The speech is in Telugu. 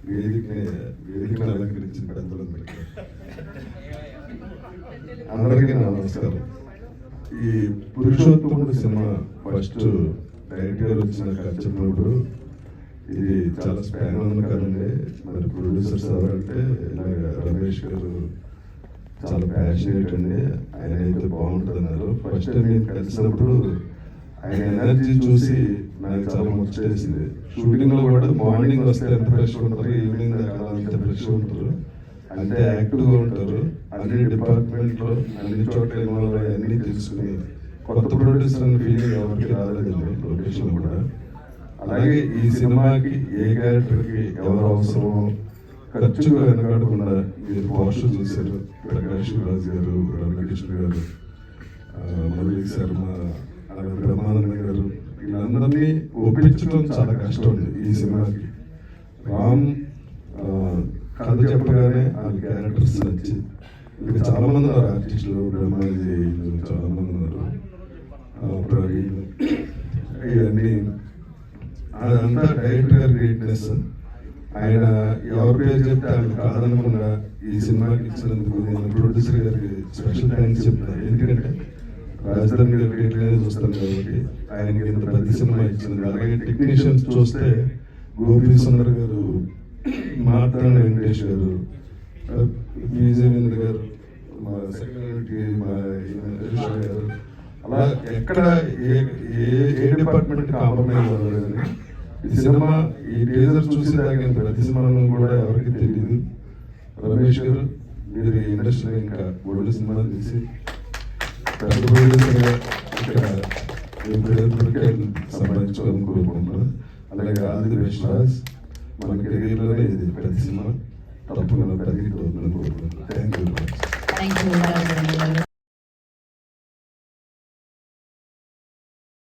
వేదికను అలంకరించిన పెద్దలందరికీ అందరికీ నా నమస్కారం. ఈ పురుషోత్తముడు సినిమా ఫస్ట్ డైరెక్టర్ గారు వచ్చి నాకు చెప్పినప్పుడు ఇది చాలా స్పాన్ ఉంది కదండి, మరి ప్రొడ్యూసర్స్ ఎవరంటే ఇలాగ రమేష్ గారు చాలా ప్యాషనేట్ అండి, ఆయన అయితే బాగుంటుంది అన్నారు. ఫస్ట్ టైం నేను కలిసినప్పుడు ఆయన ఎనర్జీ చూసి నాకు చాలా ముచ్చటేసింది. షూటింగ్ లో కూడా మార్నింగ్ వస్తే ఎంత ఫ్రెష్గా ఉంటారు, ఈవినింగ్ దాకా అంత ఫ్రెష్గా ఉంటారు, అంతే యాక్టివ్గా ఉంటారు. అన్ని డిపార్ట్మెంట్ లో అన్ని చోట్ల ఇన్వాల్వ్ అయ్యి అన్ని తెలుసుకుని కొత్త ప్రొడ్యూసర్ అనే ఫీలింగ్ ఎవరికి రాలేదండి లొకేషన్ కూడా. అలాగే ఈ సినిమాకి ఏ క్యారెక్టర్కి ఎవరు అవసరమో ఖర్చుగా వెనకాడకుండా మీరు పోస్టర్ చూశారు. ప్రకాష్ రాజ్ గారు, రవికృష్ణ గారు, మురళీ శర్మ, బ్రహ్మానంద గారు, వీళ్ళందరినీ ఒప్పించడం చాలా కష్టం ఉంది ఈ సినిమాకి. రామ్ కథ చెప్పగానే వాళ్ళ క్యారెక్టర్స్ నచ్చి ఇంకా చాలా మంది ఉన్నారు ఆర్టిస్టులు, బ్రహ్మాజీ చాలా మంది ఉన్నారు, ప్రవీణ్, ఇవన్నీ అదంతా డైరెక్టర్ గారి గ్రేట్నెస్. ఆయన ఎవరి పేరు చెప్తే ఆయన కాదనకుండా ఈ సినిమాకి ఇచ్చినందుకు నేను ప్రొడ్యూసర్ గారికి స్పెషల్ థ్యాంక్స్ చెప్తాను. ఎందుకంటే రాజధాని గారి గ్రేట్గానే చూస్తాను కాబట్టి ఆయనకి ఇంత పెద్ద సినిమా ఇచ్చింది. అలాగే టెక్నీషియన్స్ చూస్తే గోపి సుందర్ గారు, మాత్రాన వెంకటేష్ గారు, విజయేంద్ర గారు, మా సెక్రటరీ మా గారు, అలా ఎక్కడ ఏ డిపార్ట్మెంట్ కాంప్రమైజ్ అవ్వలేదని. ఈ సినిమా ఈ టీజర్ చూసి తాగిన ప్రతి సినిమా కూడా ఎవరికి తెలియదు. రమేష్ గారు మీరు ఈ ఇండస్ట్రీలో ఇంకా గొడవ సినిమాలు తీసి పెద్ద ప్రొడ్యూసర్గా ఇక్కడ సంపాదించుకోవాలని కోరుకుంటున్నాను. అలాగే ఆది విశ్వాస్ మన కెరీర్లోనే ఇది ప్రతి సినిమా తప్పకుండా పెద్దకి కోరుకుంటున్నాను. Thank you.